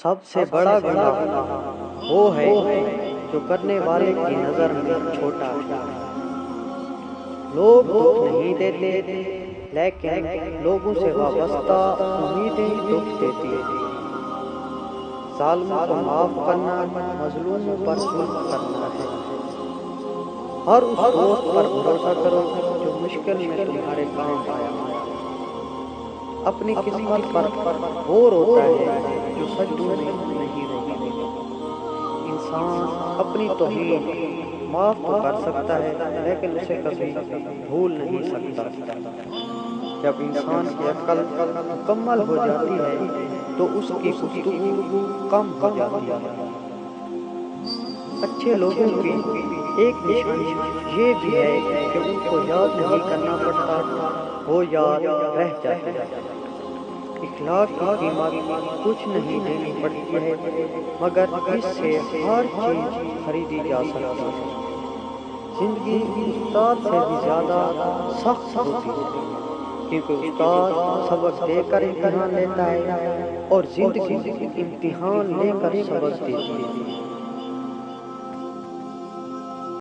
سب سے بڑا گناہ وہ ہے جو کرنے والے کی نظر میں چھوٹا ہے۔ لوگ دکھ نہیں دیتے، لیکن لوگوں سے وابستہ امیدیں دکھ دیتی ہیں۔ ظالموں کو معاف کرنا مظلوموں پر ظلم کرنا ہے۔ ہر اس دوست پر بھروسہ کرو جو مشکل میں تمہارے کام آیا۔ اپنی قسمت پر وہ روتا ہے جو سجدوں میں نہیں روتا۔ انسان اپنی توہین معاف تو کر سکتا ہے، لیکن اسے کبھی بھول نہیں سکتا۔ جب انسان کی عقل مکمل ہو جاتی ہے تو اس کی گفتگو کم ہو جاتی ہے۔ اچھے لوگوں کی ایک نشانی یہ بھی ہے کہ ان کو یاد نہیں کرنا پڑتا، وہ یاد رہ جاتے ہیں۔ اخلاق کی قیمت کچھ نہیں دینی پڑتی ہے، مگر اس سے ہر چیز خریدی جا سکتی ہے۔ زندگی استاد سے بھی زیادہ سخت ہوتی ہے، کیونکہ استاد سبق دے کر امتحان لیتا ہے اور زندگی امتحان لے کر سبق دیتی ہے۔